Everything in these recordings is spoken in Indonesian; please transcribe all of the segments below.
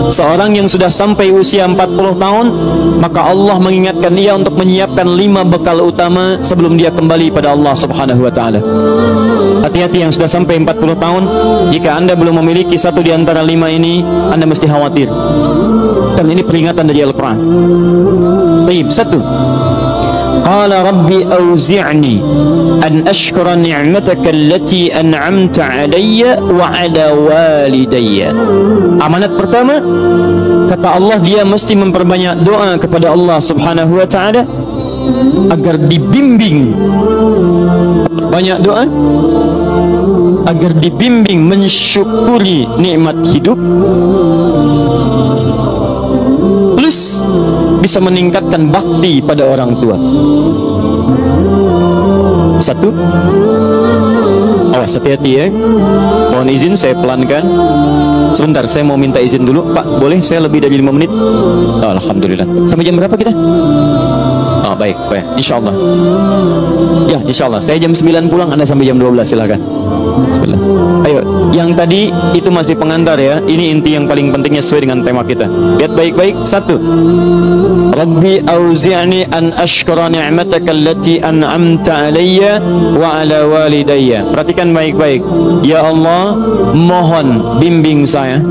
seorang yang sudah sampai usia 40 tahun, maka Allah mengingatkan ia untuk menyiapkan 5 bekal utama sebelum dia kembali pada Allah Subhanahu wa taala. Hati-hati yang sudah sampai 40 tahun, jika Anda belum memiliki satu di antara 5 ini, Anda mesti khawatir. Dan ini peringatan dari Al-Quran. Baik, 1. Qala rabbi auzi'ni an ashkura ni'mataka allati an'amta 'alayya wa 'ala walidayya. Amanat pertama, kata Allah, dia mesti memperbanyak doa kepada Allah Subhanahu wa taala agar dibimbing. Banyak doa agar dibimbing mensyukuri nikmat hidup, plus bisa meningkatkan bakti pada orang tua. 1. Awas, hati-hati ya. Mohon izin saya pelankan. Sebentar, saya mau minta izin dulu. Pak, boleh saya lebih dari 5 menit? Oh, alhamdulillah. Sampai jam berapa kita? Oh, baik, baik. Insyaallah. Ya, insyaallah. Saya jam 9 pulang, Anda sampai jam 12, silakan. Bismillah. Ayo, yang tadi itu masih pengantar ya. Ini inti yang paling pentingnya sesuai dengan tema kita. Lihat baik-baik. 1. Rabbi auzi'ni an ashkura ni'mataka allati an'amta 'alayya wa 'ala walidayya. Perhatikan baik-baik. Ya Allah, mohon bimbing saya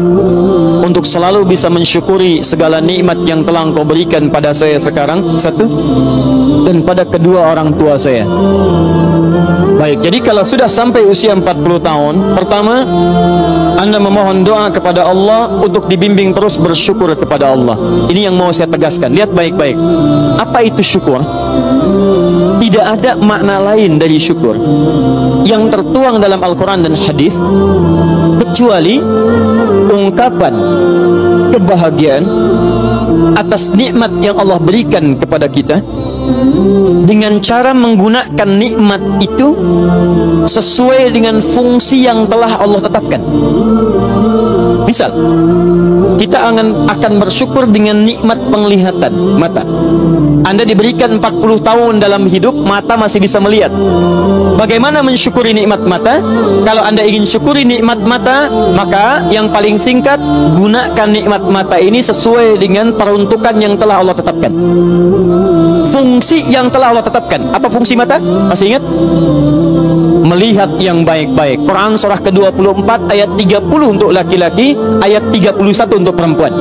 untuk selalu bisa mensyukuri segala nikmat yang telah Engkau berikan pada saya sekarang. 1. Dan pada kedua orang tua saya. Baik, jadi kalau sudah sampai usia 40 tahun, pertama, Anda memohon doa kepada Allah untuk dibimbing terus bersyukur kepada Allah. Ini yang mau saya tegaskan. Lihat baik-baik. Apa itu syukur? Tidak ada makna lain dari syukur yang tertuang dalam Al-Quran dan hadis kecuali ungkapan kebahagiaan atas nikmat yang Allah berikan kepada kita dengan cara menggunakan nikmat itu sesuai dengan fungsi yang telah Allah tetapkan. Misal, kita akan bersyukur dengan nikmat penglihatan mata. Anda diberikan 40 tahun dalam hidup, mata masih bisa melihat. Bagaimana mensyukuri nikmat mata? Kalau Anda ingin syukuri nikmat mata, maka yang paling singkat, gunakan nikmat mata ini sesuai dengan peruntukan yang telah Allah tetapkan. Fungsi yang telah Allah tetapkan. Apa fungsi mata? Masih ingat? Melihat yang baik-baik. Quran surah ke-24 ayat 30 untuk laki-laki, ayat 31 untuk perempuan.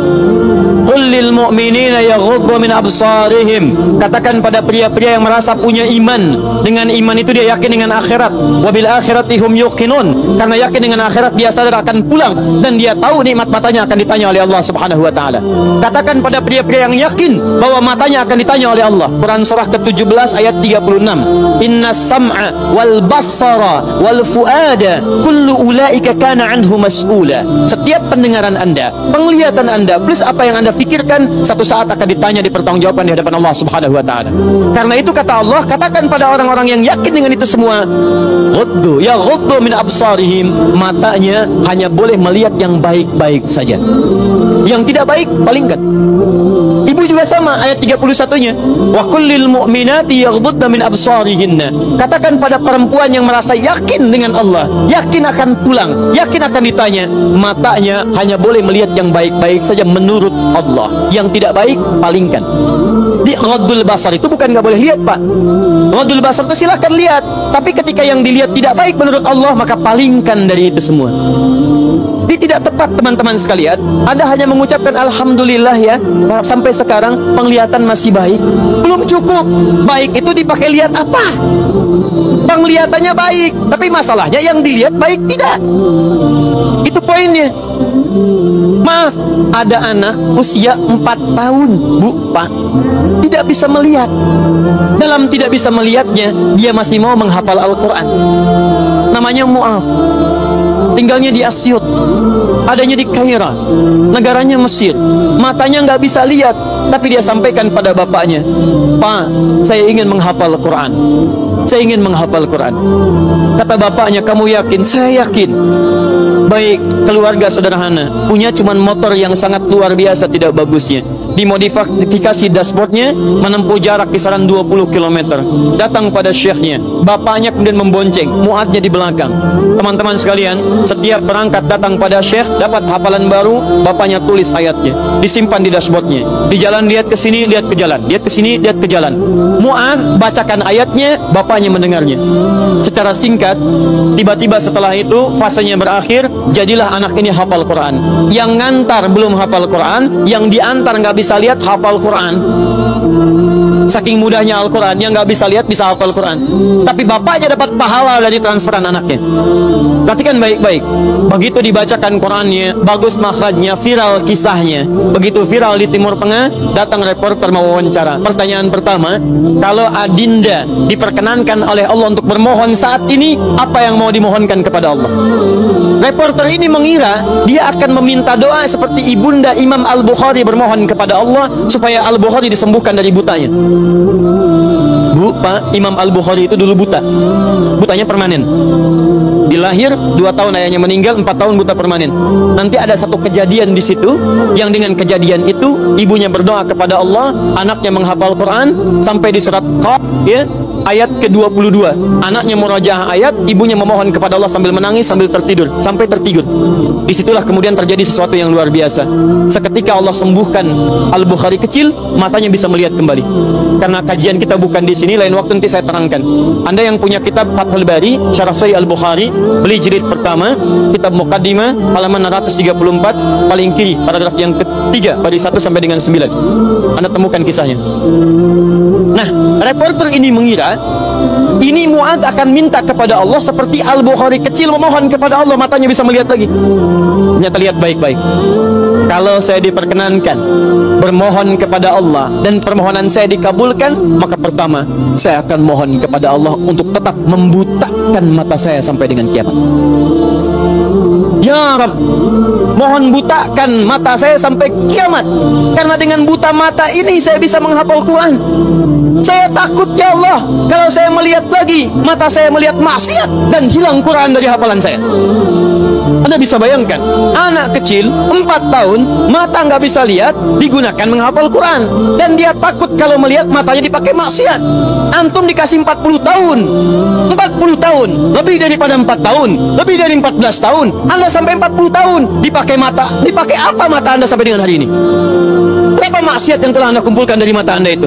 Qul lil mu'minina yaghuddu min absarihim. Katakan pada pria-pria yang merasa punya iman. Dengan iman itu dia yakin dengan akhirat. Wa bil akhirati hum yuqinun. Karena yakin dengan akhirat dia sadar akan pulang dan dia tahu nikmat matanya akan ditanya oleh Allah Subhanahu wa taala. Katakan pada pria-pria yang yakin bahwa matanya akan ditanya oleh Allah. Quran surah ke-17 ayat 36. Innas sam'a wal basara wal fuada kullu ulaika kana anhu mas'ula. Setiap pendengaran Anda, penglihatan Anda, plus apa yang Anda fikirkan, satu saat akan ditanya, dipertanggungjawabkan di hadapan Allah Subhanahu wa taala. Karena itu kata Allah, katakan pada orang-orang yang yakin dengan itu semua, ghuddu min absarihim, matanya hanya boleh melihat yang baik-baik saja. Yang tidak baik palingkan. Ibu juga sama, ayat 31-nya. Wa kullil mu'minati yaghdudna min absarihinna. Katakan pada perempuan yang merasa yakin dengan Allah, yakin akan pulang, yakin akan ditanya, matanya hanya boleh melihat yang baik-baik saja menurut Allah. Yang tidak baik palingkan. Di ghaddul basar itu bukan nggak boleh lihat, Pak. Ghaddul basar itu silahkan lihat, tapi ketika yang dilihat tidak baik menurut Allah, maka palingkan dari itu semua. Ini tidak tepat, teman-teman sekalian. Anda hanya mengucapkan alhamdulillah ya, sampai sekarang penglihatan masih baik. Belum cukup. Baik itu dipakai lihat apa? Penglihatannya baik, tapi masalahnya yang dilihat baik tidak. Itu poinnya. Maaf, ada anak usia 4 tahun, Bu, Pak, tidak bisa melihat. Dalam tidak bisa melihatnya, dia masih mau menghafal Al-Quran. Namanya Mu'af. Tinggalnya di Asyut, adanya di Kaira, negaranya Mesir. Matanya nggak bisa lihat, tapi dia sampaikan pada bapaknya, Pak, saya ingin menghafal Quran. saya ingin menghafal Quran. Kata bapaknya, kamu yakin? Saya yakin. Baik, keluarga sederhana, punya cuman motor yang sangat luar biasa tidak bagusnya. Dimodifikasi dashboardnya, menempuh jarak kisaran 20 km. Datang pada syekhnya, bapaknya kemudian membonceng, Mu'adznya di belakang. Teman-teman sekalian, setiap berangkat datang pada syekh, dapat hafalan baru, bapaknya tulis ayatnya, disimpan di dashboardnya. Di jalan lihat ke sini, lihat ke jalan, lihat ke sini, lihat ke jalan. Mu'adz bacakan ayatnya, bapaknya mendengarnya. Secara singkat, tiba-tiba setelah itu fasenya berakhir, jadilah anak ini hafal Quran. Yang ngantar belum hafal Quran, yang diantar nggak bisa lihat hafal Quran. Saking mudahnya Al-Quran, yang nggak bisa lihat bisa hafal Quran. Tapi bapaknya dapat pahala dari transferan anaknya. Perhatikan baik-baik. Begitu dibacakan Qurannya, bagus makhrajnya, viral kisahnya. Begitu viral di Timur Tengah, datang reporter mau wawancara. Pertanyaan pertama, kalau adinda diperkenankan oleh Allah untuk bermohon saat ini, apa yang mau dimohonkan kepada Allah? Reporter ini mengira dia akan meminta doa seperti ibunda Imam Al-Bukhari bermohon kepada Allah supaya Al-Bukhari disembuhkan dari butanya. Bu, Pak, Imam Al-Bukhari itu dulu buta. Butanya permanen. Dilahir 2 tahun ayahnya meninggal, 4 tahun buta permanen. Nanti ada satu kejadian di situ, yang dengan kejadian itu ibunya berdoa kepada Allah, anaknya menghafal Quran sampai di surat Qaf, ya, ayat ke-22. Anaknya murajaah ayat, ibunya memohon kepada Allah sambil menangis, sambil tertidur, sampai tertidur. Disitulah kemudian terjadi sesuatu yang luar biasa. Seketika Allah sembuhkan Al-Bukhari kecil, matanya bisa melihat kembali. Karena kajian kita bukan di sini, lain waktu nanti saya terangkan. Anda yang punya kitab Fathul Bari, Syarah Sahih Al-Bukhari, beli jilid pertama, kitab Muqaddimah, halaman 634, paling kiri, paragraf yang ketiga, dari 1 sampai dengan 9. Anda temukan kisahnya. Nah, reporter ini mengira ini Mu'adz akan minta kepada Allah seperti Al-Bukhari kecil memohon kepada Allah, matanya bisa melihat lagi. Ternyata lihat baik-baik. Kalau saya diperkenankan bermohon kepada Allah dan permohonan saya dikabulkan, maka pertama saya akan mohon kepada Allah untuk tetap membutakan mata saya sampai dengan kiamat. Ya Rabb, mohon butakan mata saya sampai kiamat, karena dengan buta mata ini saya bisa menghafal Quran. Saya takut ya Allah, kalau saya melihat lagi, mata saya melihat maksiat dan hilang Quran dari hafalan saya. Anda bisa bayangkan, anak kecil 4 tahun, mata nggak bisa lihat, digunakan menghafal Quran, dan dia takut kalau melihat matanya dipakai maksiat. Antum dikasih 40 tahun, 40 tahun, lebih daripada 4 tahun, lebih dari 14 tahun, Anda sampai 40 tahun dipakai mata, dipakai apa mata Anda sampai dengan hari ini? Berapa maksiat yang telah Anda kumpulkan dari mata Anda itu?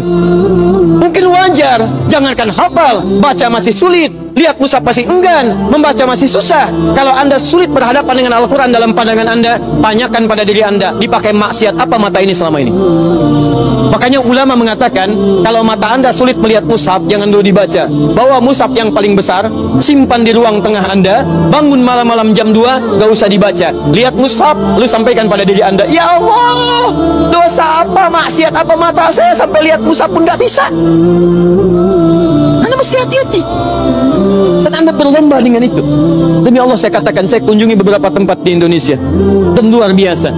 Mungkin wajar, jangankan hafal, baca masih sulit, lihat mushaf masih enggan, membaca masih susah. Kalau Anda sulit berhadapan dengan Al-Quran dalam pandangan Anda, tanyakan pada diri Anda, dipakai maksiat apa mata ini selama ini? Makanya ulama mengatakan, kalau mata Anda sulit melihat mushaf, jangan dulu dibaca. Bawa mushaf yang paling besar, simpan di ruang tengah Anda, bangun malam-malam jam 2, gak usah dibaca. Lihat mushaf, lalu sampaikan pada diri Anda, ya Allah, dosa apa, maksiat apa mata saya sampai lihat mushaf pun gak bisa. Anda mesti hati-hati. Dan Anda berlomba dengan itu. Demi Allah saya katakan, saya kunjungi beberapa tempat di Indonesia, dan luar biasa.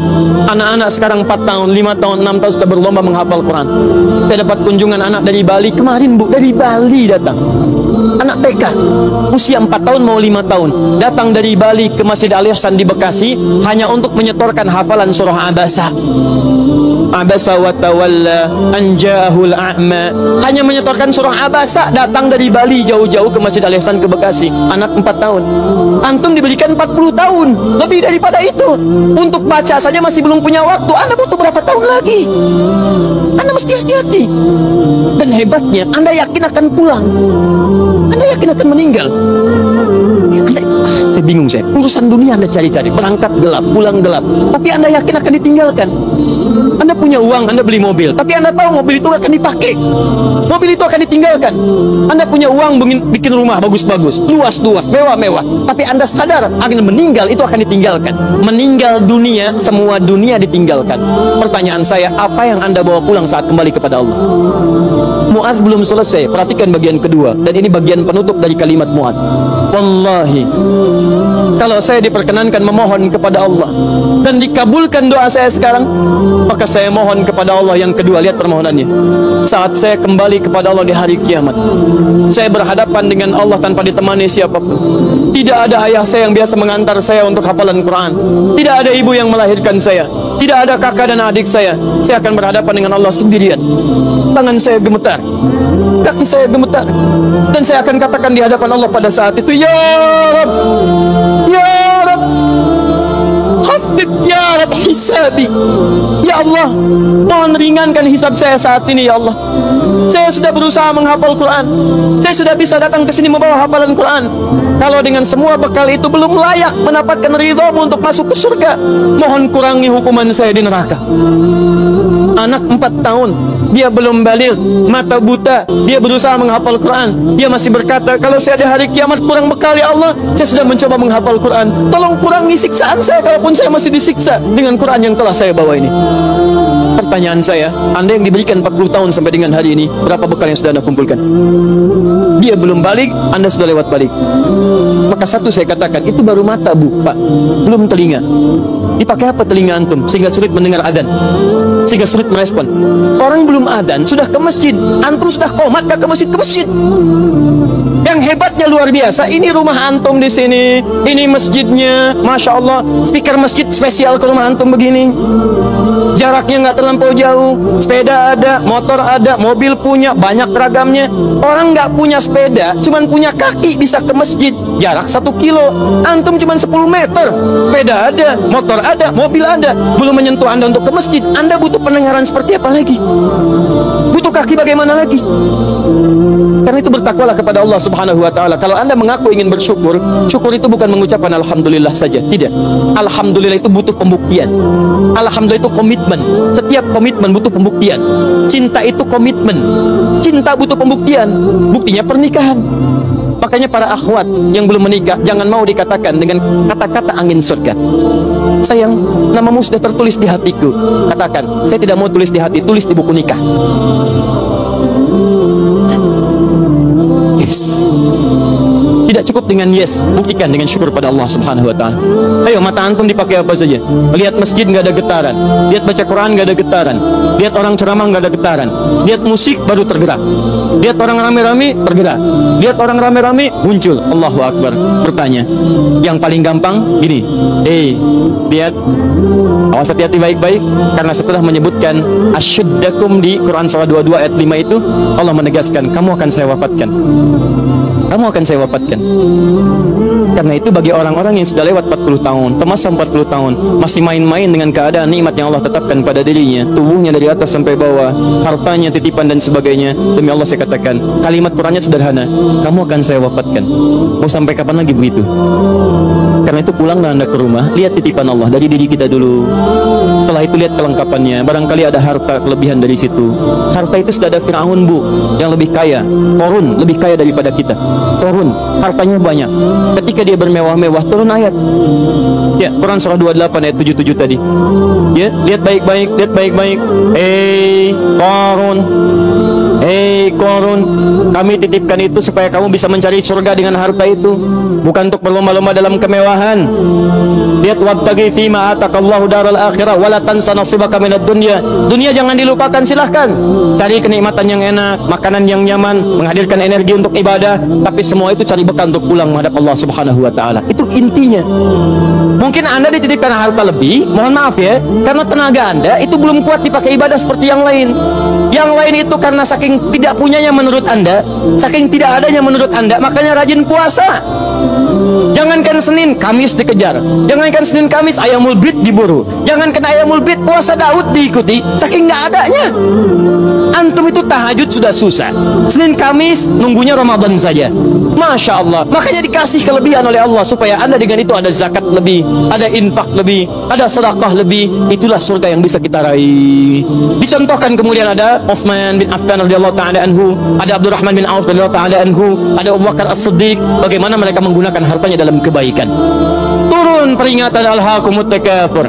Anak-anak sekarang 4 tahun, 5 tahun, 6 tahun sudah berlomba menghafal Quran. Saya dapat kunjungan anak dari Bali kemarin, Bu, dari Bali datang. Anak TK, usia 4 tahun mau 5 tahun, datang dari Bali ke Masjid Al-Ihsan di Bekasi hanya untuk menyetorkan hafalan surah Abasa. Abasa wa tawalla an ja'ahul a'ma. Hanya menyetorkan surah Abasa, datang dari Bali jauh-jauh ke Masjid Al-Ihsan ke Bekasi. Anak 4 tahun. Antum diberikan 40 tahun, lebih daripada itu. Untuk baca saja masih belum punya waktu. Anda butuh berapa tahun lagi? Anda mesti hati-hati. Dan hebatnya, Anda yakin akan pulang, Anda yakin akan meninggal. Saya bingung saya. Urusan dunia Anda cari-cari, berangkat gelap, pulang gelap. Tapi Anda yakin akan ditinggalkan. Anda punya uang, Anda beli mobil, tapi Anda tahu mobil itu akan dipakai, mobil itu akan ditinggalkan. Anda punya uang bikin rumah bagus-bagus, luas-luas, mewah-mewah, tapi Anda sadar akan meninggal, itu akan ditinggalkan. Meninggal dunia, semua dunia ditinggalkan. Pertanyaan saya, apa yang Anda bawa pulang saat kembali kepada Allah? Mu'adz belum selesai. Perhatikan bagian kedua, dan ini bagian penutup dari kalimat Mu'adz. Wallahi, kalau saya diperkenankan memohon kepada Allah dan dikabulkan doa saya sekarang, maka saya saya mohon kepada Allah yang kedua, lihat permohonannya. Saat saya kembali kepada Allah di hari kiamat, saya berhadapan dengan Allah tanpa ditemani siapapun. Tidak ada ayah saya yang biasa mengantar saya untuk hafalan Quran. Tidak ada ibu yang melahirkan saya. Tidak ada kakak dan adik saya. Saya akan berhadapan dengan Allah sendirian. Tangan saya gemetar, kaki saya gemetar, dan saya akan katakan di hadapan Allah pada saat itu, Ya Rab, Ya Rab, khafif ya Rab hisabi. Ya Allah, mohon ringankan hisab saya saat ini ya Allah. Saya sudah berusaha menghafal Quran. Saya sudah bisa datang ke sini membawa hafalan Quran. Kalau dengan semua bekal itu belum layak mendapatkan ridhamu untuk masuk ke surga, mohon kurangi hukuman saya di neraka. Anak 4 tahun, dia belum balik, mata buta, dia berusaha menghafal Quran. Dia masih berkata, kalau saya di hari kiamat kurang bekal ya Allah, saya sudah mencoba menghafal Quran, tolong kurangi siksaan saya kalaupun saya masih disiksa dengan Quran yang telah saya bawa ini. Pertanyaan saya, Anda yang diberikan 40 tahun sampai dengan hari ini, berapa bekal yang sudah Anda kumpulkan? Dia belum balik, Anda sudah lewat balik. Maka satu saya katakan, itu baru mata bu, Pak, belum telinga. Dipakai apa telinga antum sehingga sulit mendengar adzan, sehingga sulit merespon? Orang belum adzan sudah ke masjid, antum sudah komat ke masjid. Yang hebatnya luar biasa, ini rumah antum di sini, ini masjidnya, masya Allah, speaker masjid spesial ke rumah antum begini. Jaraknya nggak terlampau jauh, sepeda ada, motor ada, mobil punya, banyak ragamnya. Orang nggak punya sepeda, cuman punya kaki bisa ke masjid, jarak 1 kilo. Antum cuman 10 meter, sepeda ada, motor ada, mobil ada, belum menyentuh Anda untuk ke masjid. Anda butuh pendengaran seperti apa lagi? Butuh kaki bagaimana lagi? Karena itu bertakwalah kepada Allah Subhanahu wa ta'ala. Kalau Anda mengaku ingin bersyukur, syukur itu bukan mengucapkan alhamdulillah saja, tidak. Alhamdulillah itu butuh pembuktian. Alhamdulillah itu komitmen. Setiap komitmen butuh pembuktian. Cinta itu komitmen. Cinta butuh pembuktian. Buktinya pernikahan. Makanya para akhwat yang belum menikah, jangan mau dikatakan dengan kata-kata angin surga. Sayang, namamu sudah tertulis di hatiku. Katakan, saya tidak mau tulis di hati, tulis di buku nikah. Yes. Tidak cukup dengan yes, buktikan dengan syukur pada Allah Subhanahu wa ta'ala. Ayo, mata antum dipakai apa saja? Lihat masjid nggak ada getaran, lihat baca Quran nggak ada getaran, lihat orang ceramah nggak ada getaran, lihat musik baru tergerak, lihat orang rame-rame tergerak, lihat orang rame-rame muncul. Allahu Akbar. Bertanya, yang paling gampang gini, lihat, awas hati-hati baik-baik, karena setelah menyebutkan asyuddakum di Quran surah 22 ayat 5 itu, Allah menegaskan, kamu akan saya wafatkan. Kamu akan saya wafatkan. Karena itu bagi orang-orang yang sudah lewat 40 tahun, termasuk 40 tahun, masih main-main dengan keadaan nikmat yang Allah tetapkan pada dirinya, tubuhnya dari atas sampai bawah, hartanya, titipan dan sebagainya, demi Allah saya katakan, kalimat Qurannya sederhana, kamu akan saya wafatkan. Mau sampai kapan lagi begitu? Karena itu pulanglah Anda ke rumah, lihat titipan Allah dari diri kita dulu. Setelah itu lihat kelengkapannya, barangkali ada harta kelebihan dari situ. Harta itu sudah ada Fir'aun bu, yang lebih kaya, Korun lebih kaya daripada kita. Korun, hartanya banyak. Ketika dia bermewah-mewah, turun ayat. Ya, Quran surah 28 ayat 77 tadi. Ya, lihat baik-baik, lihat baik-baik. Korun, Korun, kami titipkan itu supaya kamu bisa mencari surga dengan harta itu, bukan untuk berlomba-lomba dalam kemewahan. Lihat, wabtaghi fima atakallahu daral akhirah wala tansa nasibaka minad dunya. Dunia jangan dilupakan, silahkan cari kenikmatan yang enak, makanan yang nyaman, menghadirkan energi untuk ibadah, tapi semua itu cari bekal untuk pulang menghadap Allah Subhanahu wa ta'ala. Itu intinya. Mungkin Anda dititipkan harta lebih, mohon maaf ya, karena tenaga Anda itu belum kuat dipakai ibadah seperti yang lain. Yang lain itu karena saking tidak punyanya menurut Anda, saking tidak adanya menurut Anda, makanya rajin puasa. Jangankan Senin, Kamis dikejar. Jangankan Senin, Kamis, ayamul bid diburu. Jangankan ayamul bid, puasa Daud diikuti, saking nggak adanya. Antum itu tahajud sudah susah, Senin Kamis nunggunya Ramadan saja. Masya Allah. Makanya dikasih kelebihan oleh Allah supaya Anda dengan itu ada zakat lebih, ada infak lebih, ada sedekah lebih. Itulah surga yang bisa kita raih. Dicontohkan kemudian ada Utsman bin Affan radhiyallahu taala anhu, ada Abdurrahman bin Auf radhiyallahu taala anhu, ada Abu Bakar As-Siddiq, bagaimana mereka menggunakan hartanya dalam kebaikan. Turun peringatan alhaakumut takatsur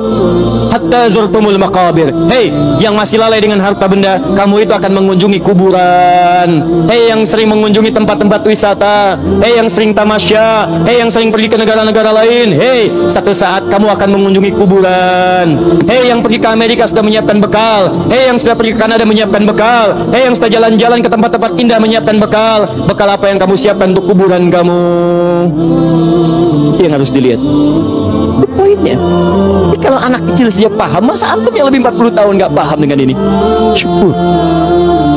hatta zurtumul maqabir. Hei, yang masih lalai dengan harta benda, kamu itu akan mengunjungi kuburan. Hei, yang sering mengunjungi tempat-tempat wisata, hei yang sering tamasya, hei yang sering pergi ke negara negara-negara lain, hei, satu saat kamu akan mengunjungi kuburan. Hei, yang pergi ke Amerika sudah menyiapkan bekal. Hei, yang sudah pergi ke Kanada menyiapkan bekal. Hei, yang sudah jalan-jalan ke tempat-tempat indah menyiapkan bekal. Bekal apa yang kamu siapkan untuk kuburan kamu? Itu yang harus dilihat. Itu poinnya. Jadi kalau anak kecil saja paham, masa antum yang lebih 40 tahun nggak paham dengan ini? Syukur.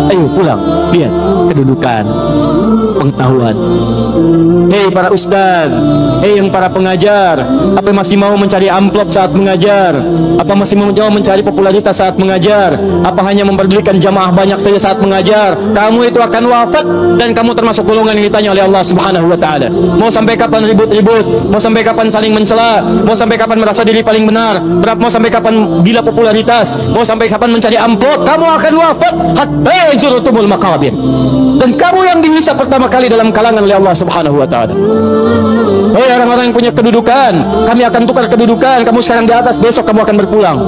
Ayo pulang, lihat kedudukan, pengetahuan. Hei para ustaz, hei yang para pengajar, apa masih mau mencari amplop saat mengajar? Apa masih mau mencari popularitas saat mengajar? Apa hanya memperdulikan jamaah banyak saja saat mengajar? Kamu itu akan wafat dan kamu termasuk golongan yang ditanya oleh Allah Subhanahu wa taala. Mau sampai kapan ribut-ribut? Mau sampai kapan saling mencela? Mau sampai kapan merasa diri paling benar? Mau sampai kapan gila popularitas? Mau sampai kapan mencari amplop? Kamu akan wafat hatta zurtumul maqabir. Dan kamu yang dihisab pertama kali dalam kalangan oleh Allah Subhanahu wa taala. Hei orang-orang yang punya kedudukan, kami akan tukar kedudukan. Kamu sekarang di atas, besok kamu akan berpulang.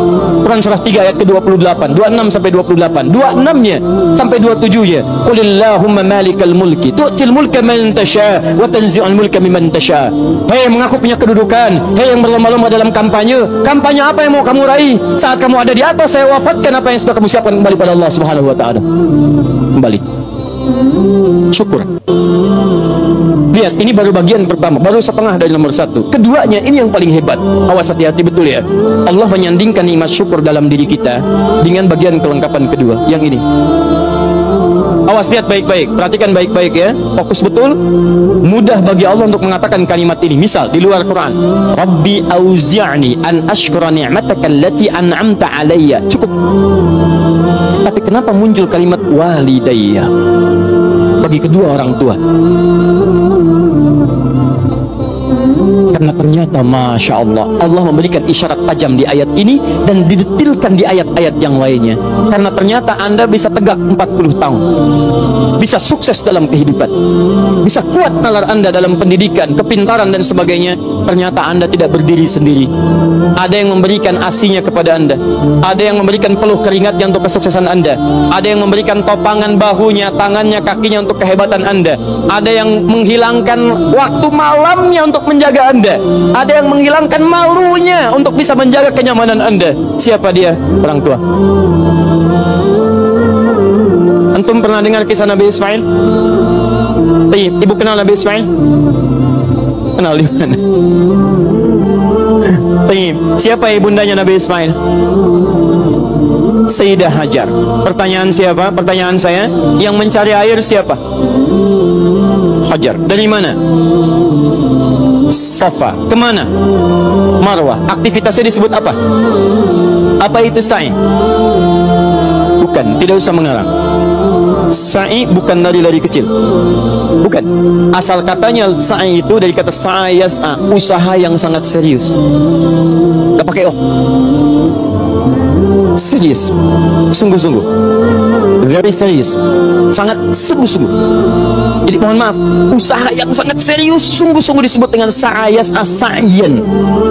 Quran surah 3 ayat ke-28, 26 sampai 28. 26-nya sampai 27-nya. Qulillahumma malikal mulki tu'til mulka man tasha wa tanzi'ul mulka mimman tasha. Hei mengaku punya kedudukan, hei yang berlomba-lomba dalam kampanye. Kampanye apa yang mau kamu raih? Saat kamu ada di atas, saya wafatkan apa yang sudah kamu siapkan kembali pada Allah Subhanahu wa taala. Kembali. Syukur. Lihat, ini baru bagian pertama, baru setengah dari nomor 1. Keduanya, ini yang paling hebat. Awas, hati-hati betul ya. Allah menyandingkan nikmat syukur dalam diri kita dengan bagian kelengkapan kedua, yang ini. Awas, lihat baik-baik, perhatikan baik-baik ya. Fokus betul. Mudah bagi Allah untuk mengatakan kalimat ini. Misal di luar Quran, Rabbi auzi'ni an ashkura ni'mataka allati an'amta alayya. Cukup. Tapi kenapa muncul kalimat walidayya bagi kedua orang tua? Karena ternyata Masya Allah, Allah memberikan isyarat tajam di ayat ini dan didetilkan di ayat-ayat yang lainnya. Karena ternyata Anda bisa tegak 40 tahun, bisa sukses dalam kehidupan, bisa kuat nalar Anda dalam pendidikan, kepintaran dan sebagainya. Ternyata Anda tidak berdiri sendiri. Ada yang memberikan asinya kepada Anda, ada yang memberikan peluh keringatnya untuk kesuksesan Anda, ada yang memberikan topangan bahunya, tangannya, kakinya untuk kehebatan Anda, ada yang menghilangkan waktu malamnya untuk menjaga Anda, ada yang menghilangkan malunya untuk bisa menjaga kenyamanan Anda. Siapa dia? Orang tua. Antum pernah dengar kisah Nabi Ismail? Ibu kenal Nabi Ismail? Kenal di mana? Siapa ibundanya Nabi Ismail? Sayyidah Hajar. Pertanyaan siapa? Pertanyaan saya, yang mencari air siapa? Hajar. Dari mana? Safa. Kemana? Marwah. Aktivitasnya disebut apa? Apa itu sa'i? Bukan, tidak usah mengarang. Sa'i bukan lari-lari kecil. Bukan. Asal katanya sa'i itu dari kata sa'yas'a, usaha yang sangat serius. Gak pakai serius, sungguh-sungguh, very serious, sangat sungguh-sungguh. Jadi mohon maaf, usaha yang sangat serius, sungguh-sungguh disebut dengan sa'yas as-sa'yan.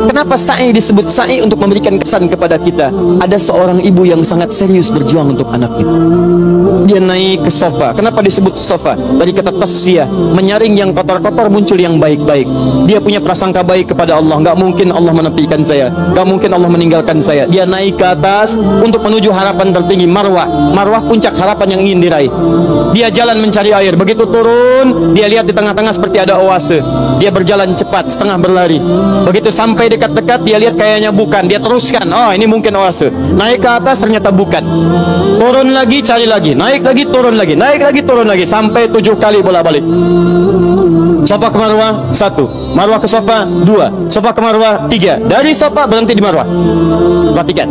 Kenapa sa'i disebut sa'i? Untuk memberikan kesan kepada kita, ada seorang ibu yang sangat serius berjuang untuk anaknya. Dia naik ke sofa. Kenapa disebut sofa? Dari kata tasfiyah, menyaring yang kotor-kotor, muncul yang baik-baik. Dia punya prasangka baik kepada Allah. Gak mungkin Allah menepikan saya, gak mungkin Allah meninggalkan saya. Dia naik ke atas untuk menuju harapan tertinggi, Marwah. Marwah puncak harapan yang ingin diraih. Dia jalan mencari air. Begitu turun, dia lihat di tengah-tengah seperti ada oase. Dia berjalan cepat, setengah berlari. Begitu sampai dekat-dekat, dia lihat kayaknya bukan. Dia teruskan, oh ini mungkin oase. Naik ke atas, ternyata bukan. Turun lagi, cari lagi. Naik lagi, turun lagi. Naik lagi, turun lagi. Sampai 7 kali bolak-balik. Sofa ke Marwah 1, Marwah ke Sofa 2, Sofa ke Marwah 3. Dari Sofa berhenti di Marwah. Perhatikan,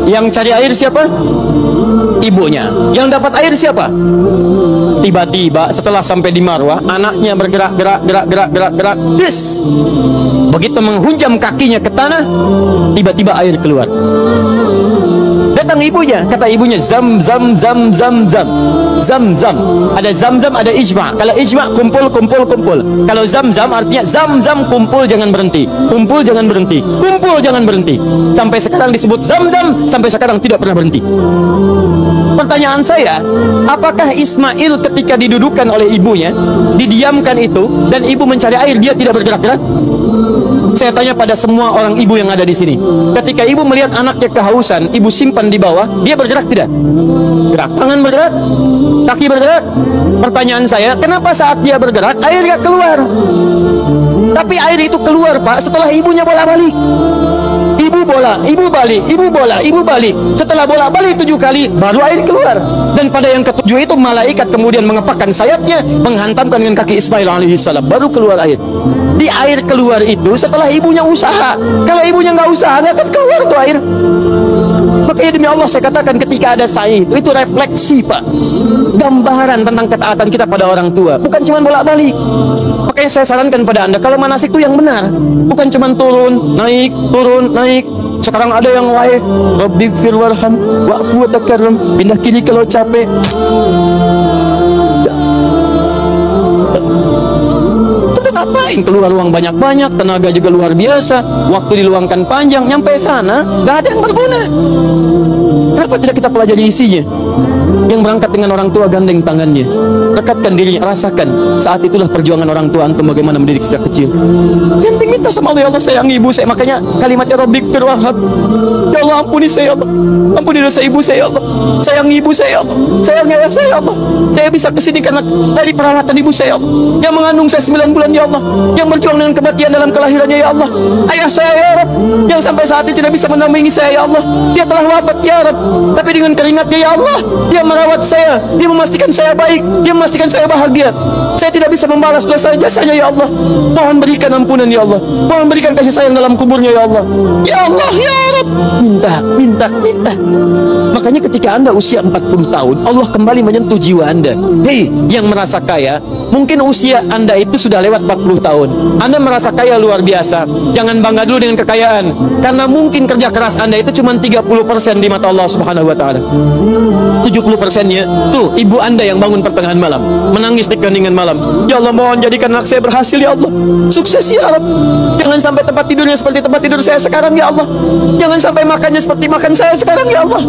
yang cari air siapa? Ibunya. Yang dapat air siapa? Tiba-tiba setelah sampai di Marwah, anaknya bergerak. Des. Begitu menghunjam kakinya ke tanah, tiba-tiba air keluar. Datang ibunya, kata ibunya, zam. Ada zam, ada ijma. Kalau ijma, kumpul. Kalau zam artinya zam, kumpul jangan berhenti. Kumpul jangan berhenti. Sampai sekarang disebut zam, sampai sekarang tidak pernah berhenti. Pertanyaan saya, apakah Ismail ketika didudukan oleh ibunya, didiamkan itu, dan ibu mencari air, dia tidak bergerak-gerak? Saya tanya pada semua orang ibu yang ada di sini. Ketika ibu melihat anaknya kehausan, ibu simpan di bawah, dia bergerak tidak? Gerak. Tangan bergerak, kaki bergerak. Pertanyaan saya, kenapa saat dia bergerak, air gak keluar? Tapi air itu keluar, Pak, setelah ibunya bola-balik. Ibu bola, ibu balik, ibu bola, ibu balik. Setelah bola balik 7 kali, baru air keluar. Dan pada yang ke-7 itu malaikat kemudian mengepakkan sayapnya, menghantamkan dengan kaki Ismail alaihissalam, baru keluar air. Di air keluar itu setelah ibunya usaha. Kalau ibunya nggak usaha, nggak akan keluar tuh air. Makanya demi Allah saya katakan, ketika ada sa'i itu refleksi, Pak, gambaran tentang ketaatan kita pada orang tua, bukan cuma bolak-balik. Makanya saya sarankan pada Anda, kalau manasik itu yang benar, bukan cuma turun, naik, turun, naik. Sekarang ada yang waif, Rabbighfir warham wa'fu watakarram, pindah kiri kalau capek. Ngapain keluar uang banyak-banyak, tenaga juga luar biasa, waktu diluangkan panjang, nyampe sana gak ada yang berguna. Kenapa tidak kita pelajari isinya? Yang berangkat dengan orang tua, gandeng tangannya, dekatkan dirinya, rasakan. Saat itulah perjuangan orang tua antum bagaimana mendidik sejak kecil. Gandeng minta sama Allah, ya Allah sayang ibu saya. Makanya kalimatnya Rabbighfir warham, ya Allah ampuni saya, ya Allah ampuni dosa ibu saya, ya Allah sayang ibu saya, ya Allah sayang ayah saya, ya Allah. Saya bisa kesini karena dari peralatan ibu saya, ya Allah, yang mengandung saya 9 bulan, ya Allah, yang berjuang dengan kematian dalam kelahirannya, ya Allah. Ayah saya, ya Rabb, yang sampai saat ini tidak bisa mendampingi saya, ya Allah, dia telah wafat, ya Rabb, tapi dengan keringatnya, ya Allah, dia merawat saya, dia memastikan saya baik, dia memastikan saya bahagia. Saya tidak bisa membalas dosa jasanya, ya Allah. Mohon berikan ampunan, ya Allah, mohon berikan kasih sayang dalam kuburnya, ya Allah, ya Allah, ya Rabb. Minta, minta, minta. Makanya ketika Anda usia 40 tahun, Allah kembali menyentuh jiwa Anda. Hei, yang merasa kaya, mungkin usia Anda itu sudah lewat 40 tahun. Anda merasa kaya luar biasa. Jangan bangga dulu dengan kekayaan, karena mungkin kerja keras Anda itu cuma 30% di mata Allah Subhanahu wa taala. 70%-nya tuh ibu Anda yang bangun pertengahan malam, menangis di keheningan malam. Ya Allah, mohon jadikan anak saya berhasil, ya Allah, sukses, ya Allah. Jangan sampai tempat tidurnya seperti tempat tidur saya sekarang, ya Allah. Jangan sampai makannya seperti makan saya sekarang, ya Allah.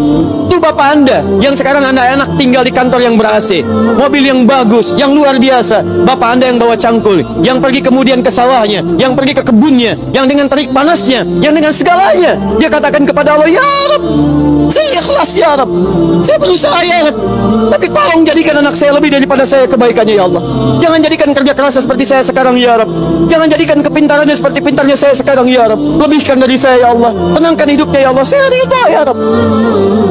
Itu bapak Anda yang sekarang Anda anak tinggal di kantor yang ber-AC, mobil yang bagus, yang luar biasa. Bapak Anda yang bawa cangkul, yang pergi kemudian ke sawahnya, yang pergi ke kebunnya, yang dengan terik panasnya, yang dengan segalanya, dia katakan kepada Allah, ya Rabb, saya ikhlas, ya Rabb, saya berusaha, ya Rabb, tapi tolong jadikan anak saya lebih daripada saya kebaikannya, ya Allah. Jangan jadikan kerja kerasnya seperti saya sekarang, ya Rabb. Jangan jadikan kepintarannya seperti pintarnya saya sekarang, ya Rabb. Lebihkan dari saya, ya Allah. Tenangkan hidupnya, ya Allah. Saya ridha, ya Rabb.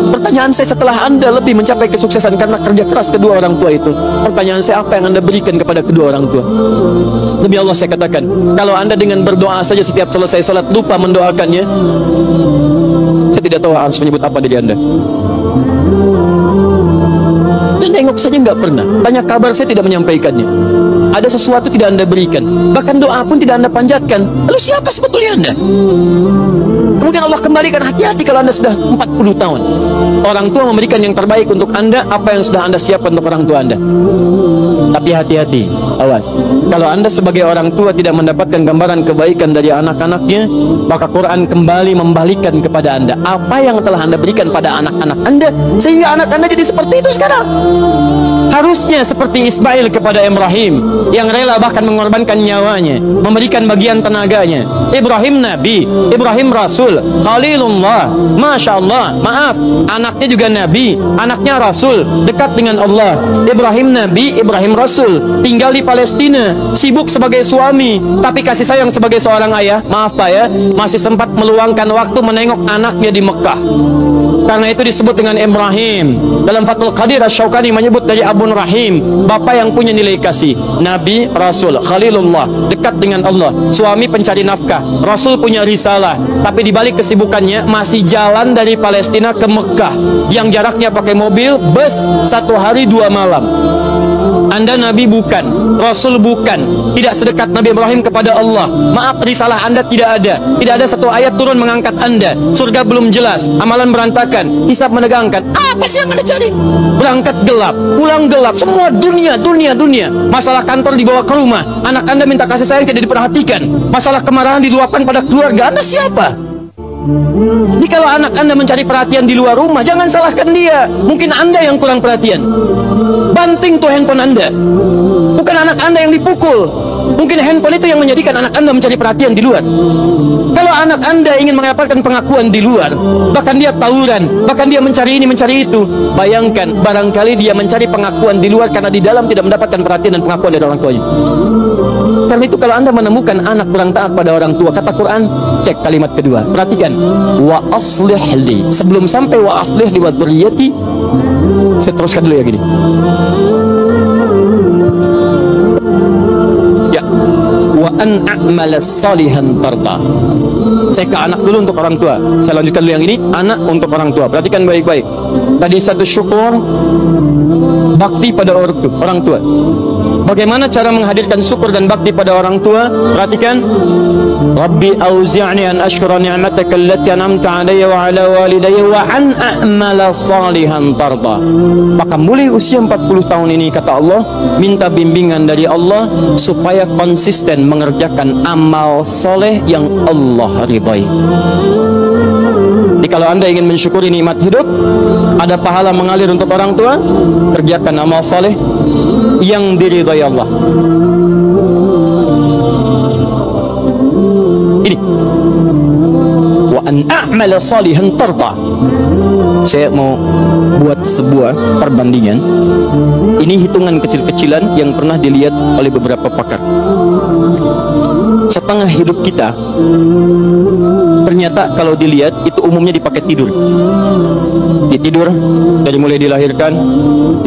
Pertanyaan saya, setelah Anda lebih mencapai kesuksesan karena kerja keras kedua orang tua itu, pertanyaan saya, apa yang Anda berikan kepada kedua orang tua? Demi Allah saya katakan, kalau Anda dengan berdoa saja setiap selesai sholat lupa mendoakannya, saya tidak tahu harus menyebut apa dari Anda. Dan nengok saja nggak pernah, tanya kabar saya tidak menyampaikannya. Ada sesuatu tidak Anda berikan, bahkan doa pun tidak Anda panjatkan. Lalu siapa sebetulnya Anda? Kemudian Allah kembalikan, hati-hati kalau Anda sudah 40 tahun. Orang tua memberikan yang terbaik untuk Anda, apa yang sudah Anda siapkan untuk orang tua Anda. Tapi hati-hati, awas. Kalau Anda sebagai orang tua tidak mendapatkan gambaran kebaikan dari anak-anaknya, maka Quran kembali membalikkan kepada Anda apa yang telah Anda berikan pada anak-anak Anda, sehingga anak Anda jadi seperti itu sekarang. Harusnya seperti Ismail kepada Ibrahim, yang rela bahkan mengorbankan nyawanya, memberikan bagian tenaganya. Ibrahim Nabi, Ibrahim Rasul, Khalilullah, Masya Allah, maaf, anaknya juga Nabi, anaknya Rasul, dekat dengan Allah. Ibrahim Nabi, Ibrahim Rasul, tinggal di Palestina, sibuk sebagai suami, tapi kasih sayang sebagai seorang ayah, maaf Pak ya, masih sempat meluangkan waktu menengok anaknya di Mekah. Karena itu disebut dengan Ibrahim. Dalam Fathul Qadir Asy-Syaukani menyebut dari Abun Rahim, bapak yang punya nilai kasih, Nabi, Rasul, Khalilullah, dekat dengan Allah, suami pencari nafkah, Rasul punya risalah, tapi dibalik kesibukannya masih jalan dari Palestina ke Mekah, yang jaraknya pakai mobil, bus, 1 hari 2 malam. Anda Nabi bukan, Rasul bukan, tidak sedekat Nabi Ibrahim kepada Allah. Maaf, risalah Anda tidak ada, tidak ada satu ayat turun mengangkat Anda. Surga belum jelas, amalan berantakan, hisab menegangkan. Apa sih yang Anda cari? Berangkat gelap, pulang gelap, semua dunia. Masalah kantor dibawa ke rumah, anak Anda minta kasih sayang tidak diperhatikan, masalah kemarahan diluapkan pada keluarga. Anda siapa? Jadi kalau anak Anda mencari perhatian di luar rumah, jangan salahkan dia. Mungkin Anda yang kurang perhatian. Banting tuh handphone Anda. Bukan anak Anda yang dipukul. Mungkin handphone itu yang menjadikan anak Anda mencari perhatian di luar. Kalau anak Anda ingin mendapatkan pengakuan di luar, bahkan dia tawuran, bahkan dia mencari ini, mencari itu, bayangkan, barangkali dia mencari pengakuan di luar karena di dalam tidak mendapatkan perhatian dan pengakuan dari orang tuanya. Karena itu kalau Anda menemukan anak kurang taat pada orang tua, kata Quran, cek kalimat kedua, perhatikan, wa aslih li. Sebelum sampai wa aslih li wa dzurriyyati, saya teruskan dulu ya gini. Ya, wa an a'mala salihan tarda. Saya ke anak dulu untuk orang tua. Saya lanjutkan dulu yang ini, anak untuk orang tua. Perhatikan baik-baik. Tadi satu syukur, bakti pada orang tua. Bagaimana cara menghadirkan syukur dan bakti pada orang tua? Perhatikan. Rabbi auzi'ni an ashkura ni'mataka allati an'amta 'alayya wa 'ala walidayya wa an a'mala salihan tarda. Maka mulai usia 40 tahun ini, kata Allah, minta bimbingan dari Allah supaya konsisten mengerjakan amal soleh yang Allah ridhai. Jadi kalau Anda ingin mensyukuri nikmat hidup, ada pahala mengalir untuk orang tua, kerjakan amal soleh yang diridhai Allah. Ini wa an a'mala salihan tarda. Saya mau buat sebuah perbandingan. Ini hitungan kecil-kecilan yang pernah dilihat oleh beberapa pakar. Setengah hidup kita ternyata kalau dilihat itu umumnya dipakai tidur. Tidur dari mulai dilahirkan,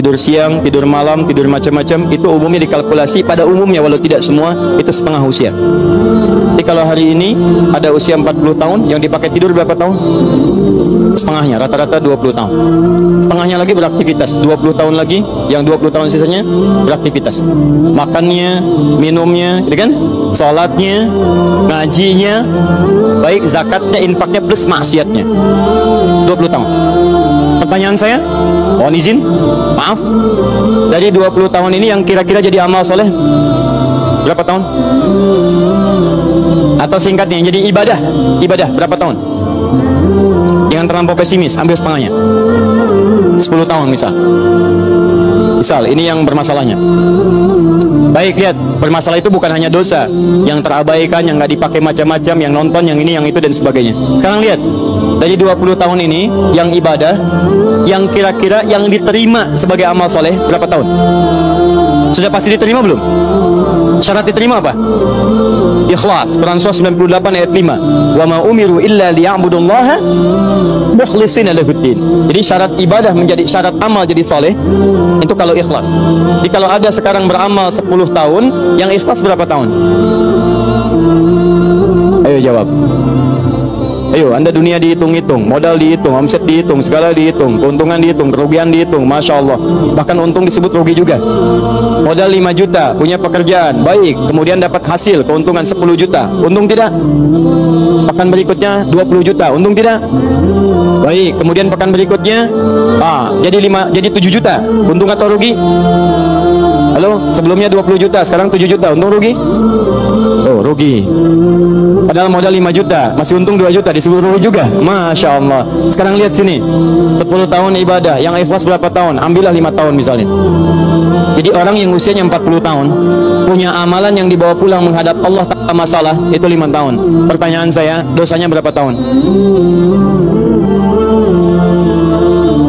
tidur siang, tidur malam, tidur macam-macam, itu umumnya dikalkulasi pada umumnya, walau tidak semua, itu setengah usia. Jadi kalau hari ini ada usia 40 tahun, yang dipakai tidur berapa tahun? Setengahnya, rata-rata 20 tahun. Setengahnya lagi beraktivitas, 20 tahun lagi, yang 20 tahun sisanya beraktivitas. Makannya, minumnya, gitu kan? Sholatnya, ngajinya, baik zakatnya, infaknya, plus maksiatnya. 20 tahun. Pertanyaan saya, mohon izin, maaf, dari 20 tahun ini yang kira-kira jadi amal soleh berapa tahun? Atau singkatnya yang jadi ibadah berapa tahun? Jangan terlampau pesimis, ambil setengahnya, 10 tahun misal ini yang bermasalahnya. Baik, lihat, bermasalah itu bukan hanya dosa yang terabaikan, yang nggak dipakai macam-macam, yang nonton, yang ini, yang itu, dan sebagainya. Sekarang lihat, dari 20 tahun ini, yang ibadah, yang kira-kira yang diterima sebagai amal soleh, berapa tahun? Sudah pasti diterima belum? Syarat diterima apa? Ikhlas. Quran surah 98 ayat 5. Wa ma umiru illa liya'budullaha mukhlishina lahuddin. Jadi syarat ibadah menjadi syarat amal jadi soleh itu kalau ikhlas. Jadi kalau ada sekarang beramal 10 tahun, yang ikhlas berapa tahun? Ayo jawab. Ayo, Anda dunia dihitung-hitung, modal dihitung, omset dihitung, segala dihitung, keuntungan dihitung, kerugian dihitung, Masya Allah. Bahkan untung disebut rugi juga. Modal 5 juta, punya pekerjaan, baik, kemudian dapat hasil, keuntungan 10 juta, untung tidak? Pekan berikutnya 20 juta, untung tidak? Baik, kemudian pekan berikutnya, jadi 7 juta, untung atau rugi? Halo, sebelumnya 20 juta, sekarang 7 juta, untung rugi? Oh, rugi. Padahal modal 5 juta, masih untung 2 juta, disebut rugi juga. Masya Allah. Sekarang lihat sini, 10 tahun ibadah, yang ikhlas berapa tahun? Ambillah 5 tahun misalnya. Jadi orang yang usianya 40 tahun, punya amalan yang dibawa pulang menghadap Allah tanpa masalah, itu 5 tahun. Pertanyaan saya, dosanya berapa tahun?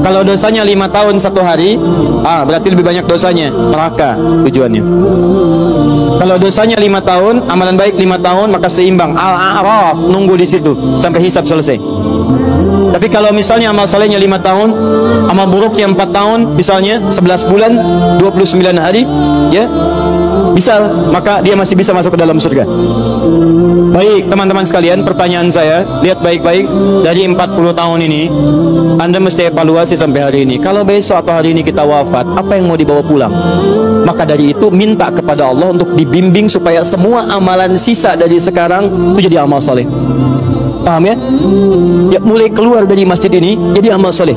Kalau dosanya 5 tahun 1 hari, berarti lebih banyak dosanya, neraka tujuannya. Kalau dosanya 5 tahun, amalan baik 5 tahun, maka seimbang. Al-A'raf, nunggu di situ sampai hisab selesai. Tapi kalau misalnya amal salehnya 5 tahun, amal buruknya 4 tahun, misalnya 11 bulan, 29 hari, ya, bisa, maka dia masih bisa masuk ke dalam surga. Baik, teman-teman sekalian, pertanyaan saya, lihat baik-baik, dari 40 tahun ini, Anda mesti evaluasi sampai hari ini. Kalau besok atau hari ini kita wafat, apa yang mau dibawa pulang? Maka dari itu, minta kepada Allah untuk dibimbing supaya semua amalan sisa dari sekarang itu jadi amal soleh. Paham ya? Ya, mulai keluar dari masjid ini jadi amal soleh.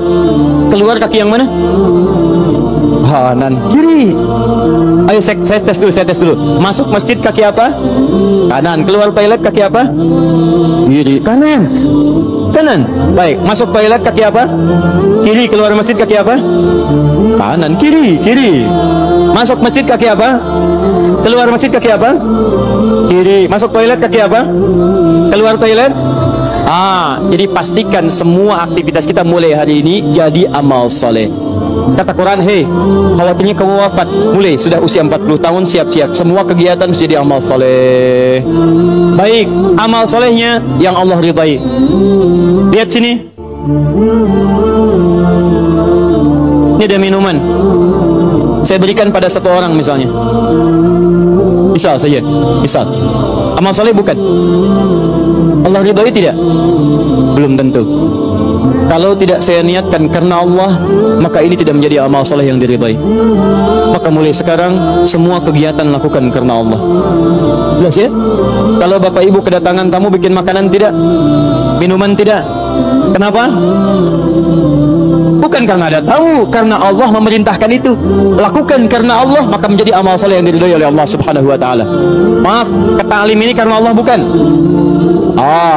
Keluar kaki yang mana? Kanan, kiri. Ayo saya tes dulu. Masuk masjid kaki apa? Kanan. Keluar toilet kaki apa? Kiri. Kanan. Baik. Masuk toilet kaki apa? Kiri. Keluar masjid kaki apa? Kanan. Kiri. Masuk masjid kaki apa? Keluar masjid kaki apa? Kiri. Masuk toilet kaki apa? Keluar toilet? Jadi pastikan semua aktivitas kita mulai hari ini jadi amal soleh. Kata Quran, hei, khawatirnya kamu wafat, mulai sudah usia 40 tahun, siap-siap semua kegiatan jadi amal soleh. Baik, amal solehnya yang Allah ridai. Lihat sini, ini ada minuman. Saya berikan pada satu orang misalnya. Misal saja, amal soleh bukan? Allah ridhoi tidak? Belum tentu. Kalau tidak saya niatkan karena Allah, maka ini tidak menjadi amal soleh yang diridhai. Maka mulai sekarang semua kegiatan lakukan karena Allah. Jelas ya? Kalau bapak ibu kedatangan tamu, bikin makanan tidak? Minuman tidak? Kenapa? Bukan karena ada tamu, karena Allah memerintahkan itu. Lakukan karena Allah, maka menjadi amal soleh yang diridhai oleh Allah Subhanahu wa taala. Maaf, ta'lim ini karena Allah bukan?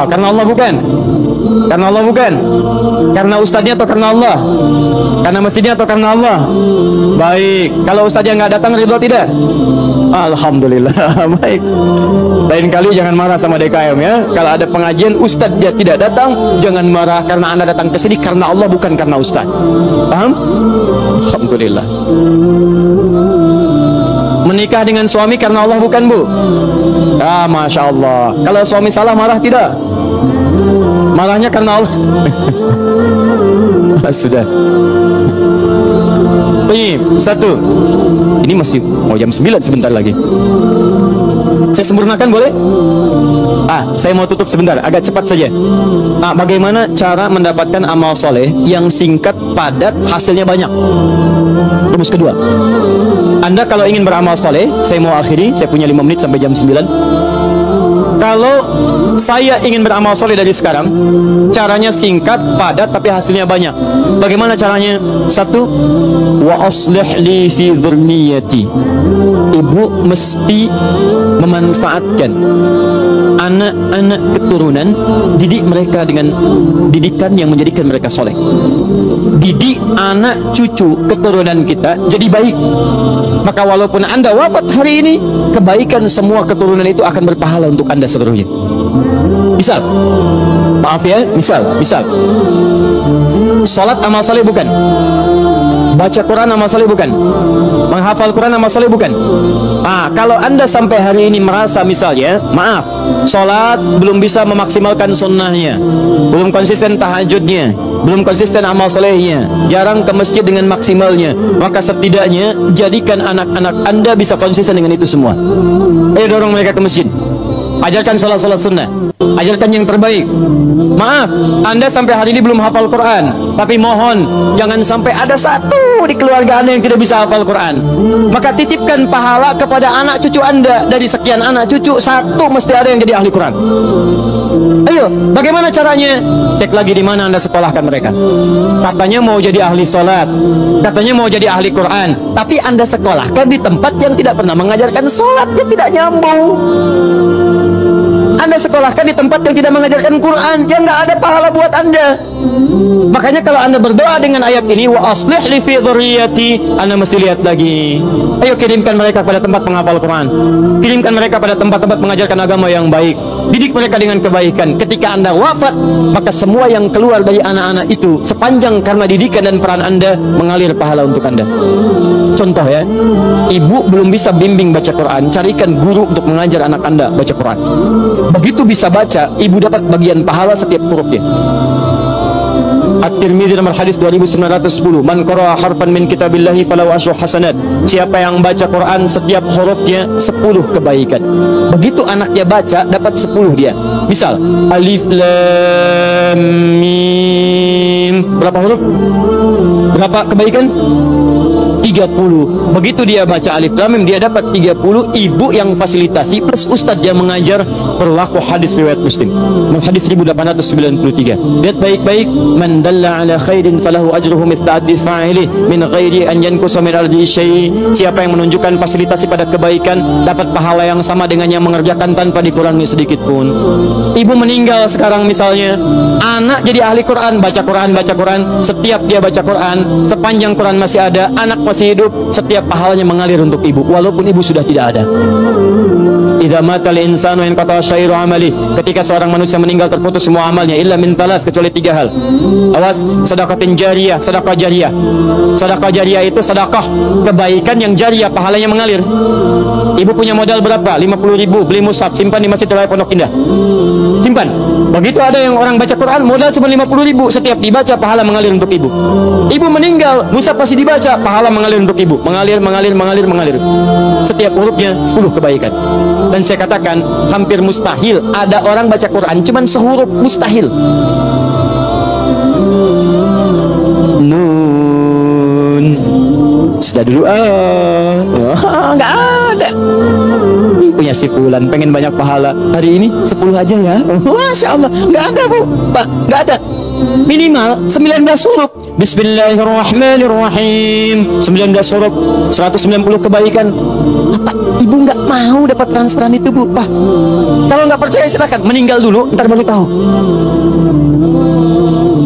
Karena Allah bukan? Karena Allah bukan? Karena ustadznya atau karena Allah? Karena masjidnya atau karena Allah? Baik, kalau ustadznya nggak datang, ridho tidak? Alhamdulillah. Baik. Lain kali jangan marah sama DKM ya. Kalau ada pengajian ustadznya tidak datang, jangan marah karena Anda datang ke sini karena Allah, bukan karena ustadz. Paham? Alhamdulillah. Menikah dengan suami karena Allah bukan, Bu? Masya Allah. Kalau suami salah, marah tidak? Marahnya karena Allah. Sudah. Satu. Ini masih mau jam 9 sebentar lagi. Saya sempurnakan boleh? Saya mau tutup sebentar, agak cepat saja. Bagaimana cara mendapatkan amal soleh yang singkat, padat, hasilnya banyak? Rumus kedua. Anda kalau ingin beramal soleh, saya mau akhiri, saya punya 5 menit sampai jam 9. Kalau saya ingin beramal soleh dari sekarang, caranya singkat, padat, tapi hasilnya banyak. Bagaimana caranya? Satu, wa aslih li fi dzurriyyati. Ibu mesti memanfaatkan anak-anak keturunan, didik mereka dengan didikan yang menjadikan mereka soleh. Didik anak cucu keturunan kita jadi baik. Maka walaupun Anda wafat hari ini, kebaikan semua keturunan itu akan berpahala untuk Anda seluruhnya. Misal, maaf ya, misal salat amal saleh bukan? Baca Quran amal saleh bukan? Menghafal Quran amal saleh bukan? Kalau Anda sampai hari ini merasa misalnya, maaf, salat belum bisa memaksimalkan sunnahnya, belum konsisten tahajudnya, belum konsisten amal salehnya, jarang ke masjid dengan maksimalnya, maka setidaknya jadikan anak-anak Anda bisa konsisten dengan itu semua. Ayo dorong mereka ke masjid. Ajarkan salat-salat sunnah, ajarkan yang terbaik. Maaf, Anda sampai hari ini belum hafal Quran, tapi mohon jangan sampai ada satu di keluarga Anda yang tidak bisa hafal Quran. Maka titipkan pahala kepada anak cucu Anda. Dari sekian anak cucu, satu mesti ada yang jadi ahli Quran. Ayo, bagaimana caranya? Cek lagi di mana Anda sekolahkan mereka. Katanya mau jadi ahli salat, katanya mau jadi ahli Quran, tapi Anda sekolahkan di tempat yang tidak pernah mengajarkan salat, ya tidak nyambung. Anda sekolahkan di tempat yang tidak mengajarkan Quran, yang nggak ada pahala buat Anda. Makanya kalau Anda berdoa dengan ayat ini, wa aslih li fi dzurriyyati, Anda mesti lihat lagi. Ayo kirimkan mereka pada tempat menghafal Quran, kirimkan mereka pada tempat-tempat mengajarkan agama yang baik, didik mereka dengan kebaikan. Ketika Anda wafat, maka semua yang keluar dari anak-anak itu sepanjang karena didikan dan peran Anda mengalir pahala untuk Anda. Contoh ya, ibu belum bisa bimbing baca Quran, carikan guru untuk mengajar anak Anda baca Quran. Begitu bisa baca, ibu dapat bagian pahala setiap hurufnya. At-Tirmidzi nomor hadis 2910, man qara'a harfan min kitabillahi falahu asyru hasanat. Siapa yang baca Quran setiap hurufnya 10 kebaikan. Begitu anaknya baca, dapat 10 dia. Misal, alif lam mim. Berapa huruf? Berapa kebaikan? 30. Begitu dia baca alif lam mim, dia dapat 30. Ibu yang fasilitasi plus ustadz yang mengajar, berlaku hadis riwayat Muslim. Hadis 1893. Lihat baik-baik, man dalla ala khairin falahu ajruhu mithla addi fa'ili min ghairi an yankusa min ardi syai'. Siapa yang menunjukkan fasilitasi pada kebaikan dapat pahala yang sama dengan yang mengerjakan tanpa dikurangi sedikit pun. Ibu meninggal sekarang misalnya, anak jadi ahli Quran, baca Quran, baca Quran. Setiap dia baca Quran, sepanjang Quran masih ada, anak masih hidup, setiap pahalanya mengalir untuk ibu walaupun ibu sudah tidak ada. Idza matal insanu inqata syairu amali. Ketika seorang manusia meninggal, terputus semua amalnya illa min talas, kecuali 3 hal. Awas, sedekatin jariyah, sedekah jariyah. Sedekah jariyah itu sedekah kebaikan yang jariyah, pahalanya mengalir. Ibu punya modal berapa? 50.000, beli mushaf, simpan di Masjid Raya Pondok Indah. Simpan. Begitu ada yang orang baca Quran, modal cuma 50.000, setiap dibaca pahala mengalir untuk ibu. Ibu meninggal, mushaf pasti dibaca, pahala mengalir untuk ibu. Mengalir, mengalir, mengalir, mengalir. Setiap hurufnya 10 kebaikan. Dan saya katakan hampir mustahil ada orang baca Quran cuman sehuruf, mustahil. Nun sudah dulu nggak ada. Punya si fulan pengen banyak pahala, hari ini 10 aja ya. Masya Allah, nggak ada bu, Pak, nggak ada. Minimal 19 huruf. Bismillahirrahmanirrahim, 19 huruf, 190 kebaikan. Apa ibu nggak mau dapat transferan itu bu? Pak, kalau nggak percaya silakan meninggal dulu, ntar baru tahu.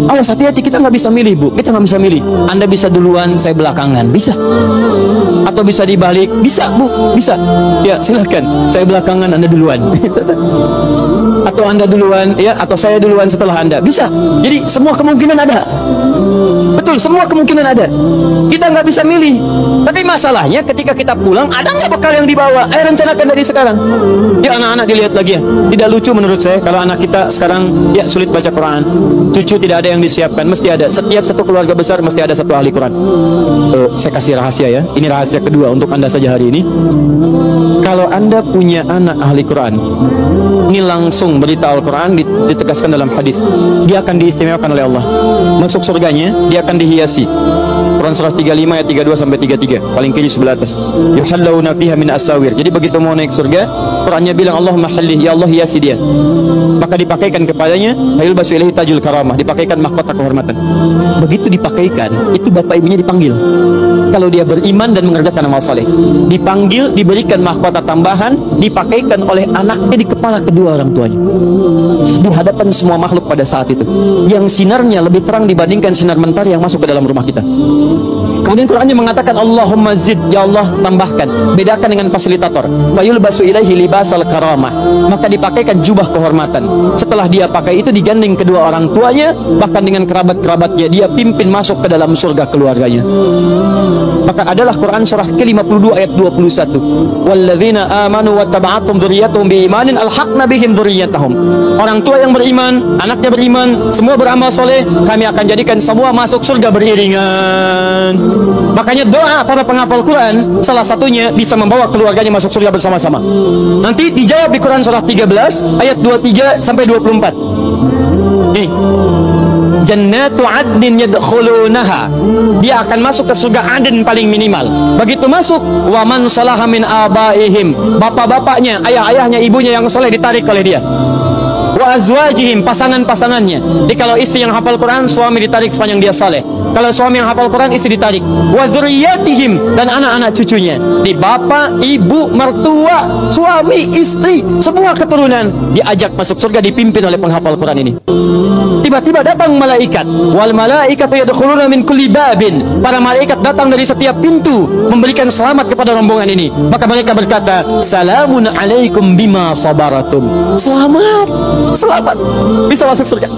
Awas, hati-hati, kita nggak bisa milih bu, kita nggak bisa milih. Anda bisa duluan, saya belakangan, bisa. Atau bisa dibalik, bisa bu, bisa. Ya silakan, saya belakangan, Anda duluan. Atau Anda duluan, ya, atau saya duluan setelah Anda, bisa. Jadi semua kemungkinan ada. Betul, semua kemungkinan ada. Kita nggak bisa milih. Tapi masalahnya ketika kita pulang, ada nggak bekal yang dibawa? Ayo rencanakan dari sekarang. Ya anak-anak dilihat lagi ya. Tidak lucu menurut saya kalau anak kita sekarang ya sulit baca Quran. Cucu tidak ada yang disiapkan, mesti ada. Setiap satu keluarga besar mesti ada satu ahli Quran. Saya kasih rahasia ya. Ini rahasia kedua untuk Anda saja hari ini. Kalau Anda punya anak ahli Quran, ini langsung berita Al-Quran ditegaskan dalam hadis, dia akan diistimewakan oleh Allah. Masuk surganya dia akan dihiasi. Quran surah 35 ayat 32 sampai 33, paling kiri sebelah atas. Yuhallawna fiha min asawir. Jadi begitu mau naik surga, Qurannya bilang Allahumma hallih, ya Allah hiasi dia. Maka dipakaikan kepadanya hayulbasu ilaihi tajul karamah, dipakaikan mahkota kehormatan. Begitu dipakaikan, itu bapak ibunya dipanggil. Kalau dia beriman dan mengerjakan amal saleh, dipanggil, diberikan mahkota tambahan, dipakaikan oleh anaknya di kepala kedua orang tuanya, di hadapan semua makhluk pada saat itu, yang sinarnya lebih terang dibandingkan sinar mentari yang masuk ke dalam rumah kita. Kemudian Qurannya mengatakan Allahumma zid, ya Allah tambahkan, bedakan dengan fasilitator. Fayulbasu ilaihi libasal karamah, maka dipakaikan jubah kehormatan. Setelah dia pakai itu, digandeng kedua orang tuanya, bahkan dengan kerabat-kerabatnya, dia pimpin masuk ke dalam surga keluarganya. Maka adalah Quran surah ke-52 ayat 21. Walladzina amanu wattaba'athum dzurriyyatuhum biimanin alhaqna bihim dzurriyyatahum. Orang tua yang beriman, anaknya beriman, semua beramal soleh, kami akan jadikan semua masuk surga beriringan. Makanya doa para penghafal Quran salah satunya bisa membawa keluarganya masuk surga bersama-sama. Nanti dijawab di Quran surah 13 ayat 23 sampai 24. Nih, Jannatu adnin yadkhulunaha, dia akan masuk ke surga Aden paling minimal. Begitu masuk, wa man salaha min abaihim, bapak-bapaknya, ayah-ayahnya, ibunya yang soleh ditarik oleh dia. Wa azwajihim, pasangan-pasangannya. Jadi kalau istri yang hafal Quran, suami ditarik sepanjang dia saleh. Kalau suami yang hafal Quran, istri ditarik. Wa dzurriyyatihim, dan anak-anak cucunya. Di bapak, ibu, mertua, suami, istri, semua keturunan diajak masuk surga, dipimpin oleh penghafal Quran ini. Tiba-tiba datang malaikat. Wal malaikatu yadkhuluna min kulli babin. Para malaikat datang dari setiap pintu memberikan selamat kepada rombongan ini. Maka mereka berkata, salamun alaikum bima sabaratum. Selamat, selamat, bisa masuk surga.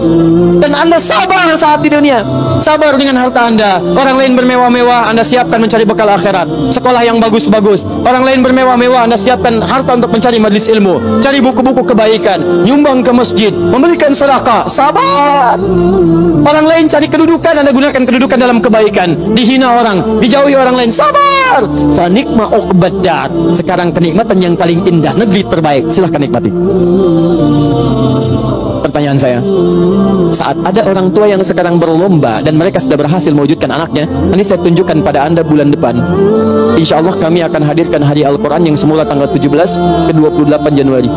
Dan Anda sabar saat di dunia, sabar dengan harta Anda. Orang lain bermewah-mewah, Anda siapkan mencari bekal akhirat. Sekolah yang bagus-bagus. Orang lain bermewah-mewah, Anda siapkan harta untuk mencari majlis ilmu, cari buku-buku kebaikan, nyumbang ke masjid, memberikan sedekah. Sabar. Orang lain cari kedudukan, Anda gunakan kedudukan dalam kebaikan. Dihina orang, dijauhi orang lain. Sabar. Fanikma uqbaddar. Sekarang kenikmatan yang paling indah, negeri terbaik. Silahkan nikmati. Pertanyaan saya, saat ada orang tua yang sekarang berlomba dan mereka sudah berhasil mewujudkan anaknya, nanti saya tunjukkan pada Anda bulan depan. Insya Allah kami akan hadirkan Hari Al-Quran yang semula tanggal 17 ke 28 Januari.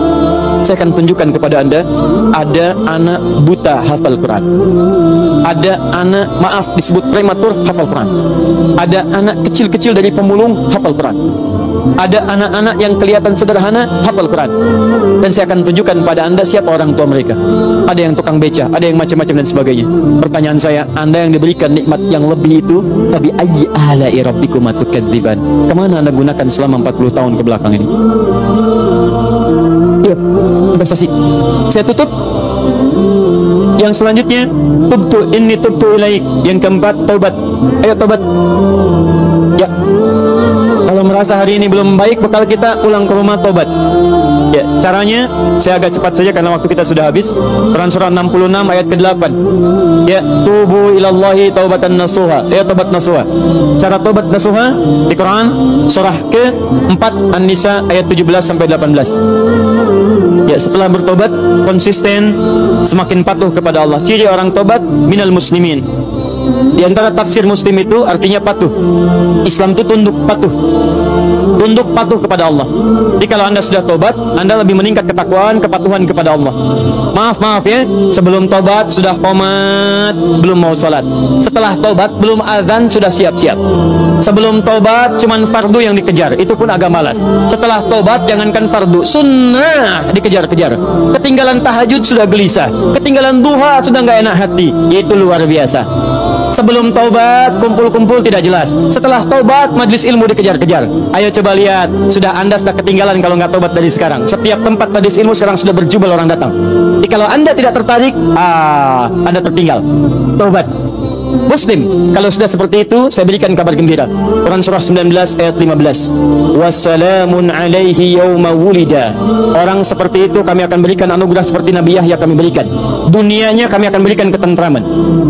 Saya akan tunjukkan kepada Anda, ada anak buta hafal Quran, ada anak, maaf, disebut prematur hafal Quran, ada anak kecil-kecil dari pemulung hafal Quran, ada anak-anak yang kelihatan sederhana hafal Quran. Dan saya akan tunjukkan pada Anda siapa orang tua mereka. Ada yang tukang beca, ada yang macam-macam dan sebagainya. Pertanyaan saya, Anda yang diberikan nikmat yang lebih itu, fabi ayyi ala'i rabbikuma tukadziban, kemana Anda gunakan selama 40 tahun ke belakang ini? Yuk, investasi. Saya tutup. Yang selanjutnya, tubtu ilaik. Yang keempat, taubat. Ayo taubat. Ya. Kalau merasa hari ini belum baik bekal kita, pulang ke rumah taubat. Ya, caranya saya agak cepat saja karena waktu kita sudah habis. Quran surah 66 ayat ke-8. Ya, tubu ilallahi taubatan nasuha. Ya, taubat nasuha. Cara taubat nasuha di Quran surah ke-4 An-Nisa ayat 17 sampai 18. Ya, setelah bertobat konsisten, semakin patuh kepada Allah. Ciri orang tobat minal muslimin. Di antara tafsir muslim itu artinya patuh. Islam itu tunduk patuh. Tunduk patuh kepada Allah. Jadi kalau Anda sudah tobat, Anda lebih meningkat ketakwaan, kepatuhan kepada Allah. Maaf ya, sebelum tobat sudah qomat, belum mau salat. Setelah tobat belum azan sudah siap-siap. Sebelum tobat cuman fardu yang dikejar, itu pun agak malas. Setelah tobat jangankan fardu, sunnah dikejar-kejar. Ketinggalan tahajud sudah gelisah, ketinggalan duha sudah nggak enak hati. Itu luar biasa. Sebelum taubat kumpul-kumpul tidak jelas. Setelah taubat majlis ilmu dikejar-kejar. Ayo coba lihat, sudah Anda sudah ketinggalan kalau nggak taubat dari sekarang. Setiap tempat majlis ilmu sekarang sudah berjubel orang datang. Jadi kalau Anda tidak tertarik, Anda tertinggal. Taubat. Muslim, kalau sudah seperti itu, saya berikan kabar gembira. Quran surah 19 ayat 15. Wassalamun alaihi yawma wulida. Orang seperti itu kami akan berikan anugerah seperti Nabi Yahya kami berikan. Dunianya kami akan berikan ketentraman.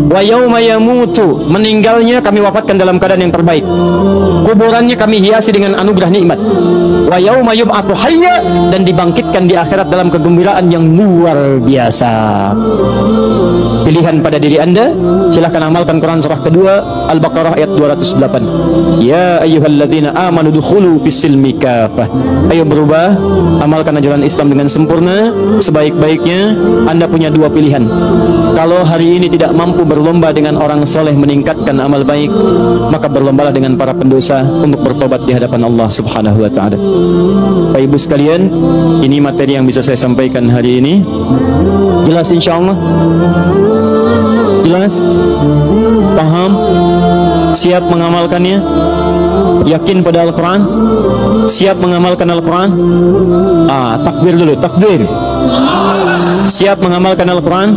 Wa yawma yamutu, meninggalnya kami wafatkan dalam keadaan yang terbaik. Kuburannya kami hiasi dengan anugerah nikmat. Wa yawma yub'atsu hayya, dan dibangkitkan di akhirat dalam kegembiraan yang luar biasa. Pilihan pada diri Anda, silahkan amalkan Quran surah kedua Al-Baqarah ayat 208. Ya ayyuhalladzina amanu dukhulu fis-silmi kafah. Ayo berubah, amalkan ajaran Islam dengan sempurna, sebaik-baiknya. Anda punya dua pilihan. Kalau hari ini tidak mampu berlomba dengan orang soleh meningkatkan amal baik, maka berlombalah dengan para pendosa untuk bertobat di hadapan Allah Subhanahu wa taala. Bapak Ibu sekalian, ini materi yang bisa saya sampaikan hari ini. Jelas insyaallah? Jelas? Paham? Siap mengamalkannya? Yakin pada Al-Quran? Siap mengamalkan Al-Quran? Takbir dulu, takbir. Siap mengamalkan Al-Quran?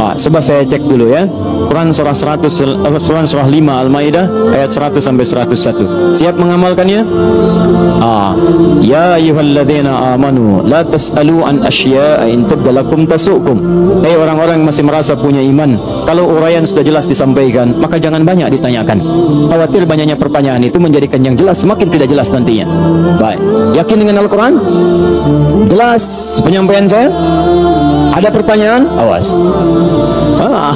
Coba saya cek dulu ya. Quran surah 5 Al-Maidah ayat 100 sampai 101. Siap mengamalkannya? Ya ayyuhalladzina amanu la tas'alu an asya'a in tubdalakum tasukum. Hei orang-orang yang masih merasa punya iman, kalau uraian sudah jelas disampaikan, maka jangan banyak ditanyakan. Khawatir banyaknya pertanyaan itu menjadikan yang jelas semakin tidak jelas nantinya. Baik, yakin dengan Al-Quran? Jelas penyampaian saya? Ada pertanyaan? Awas.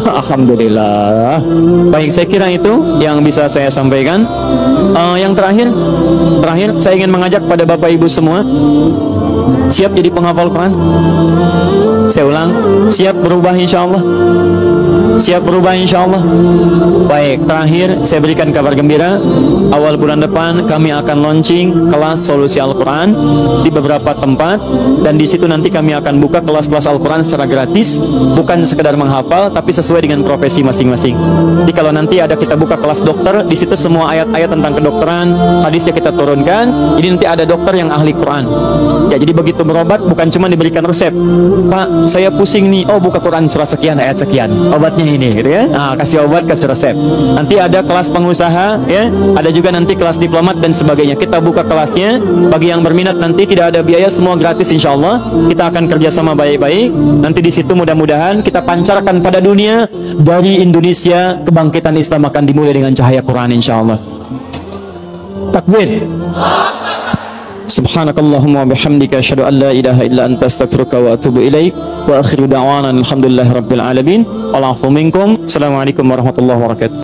Alhamdulillah. Baik, saya kira itu yang bisa saya sampaikan. Yang terakhir saya ingin mengajak pada Bapak Ibu semua, siap jadi penghafal Quran? Saya ulang, siap berubah insyaallah? Siap berubah insyaallah? Baik, terakhir saya berikan kabar gembira. Awal bulan depan kami akan launching kelas solusi Al-Quran di beberapa tempat, dan di situ nanti kami akan buka kelas-kelas Al-Quran secara gratis, bukan sekedar menghafal tapi sesuai dengan profesi masing-masing. Jadi kalau nanti ada kita buka kelas dokter, di situ semua ayat-ayat tentang kedokteran, hadisnya kita turunkan. Jadi nanti ada dokter yang ahli Quran. Ya, jadi begitu berobat bukan cuma diberikan resep. Pak, saya pusing nih. Oh, buka Quran surah sekian ayat sekian. Obatnya ini, gitu ya. Kasih obat, kasih resep. Nanti ada kelas pengusaha, ya. Ada juga nanti kelas diplomat dan sebagainya. Kita buka kelasnya. Bagi yang berminat nanti tidak ada biaya, semua gratis insyaallah. Kita akan kerjasama baik-baik. Nanti di situ mudah-mudahan kita pancarkan pada dunia, dari Indonesia kebangkitan Islam akan dimulai dengan cahaya Quran insyaallah. Takbir. Subhanakallahumma wa bihamdika asyhadu an la ilaha illa anta astaghfiruka wa atubu ilaik. Wa akhiru da'wana alhamdulillahi rabbil alamin. Wal 'afu minkum. Assalamualaikum warahmatullahi wabarakatuh.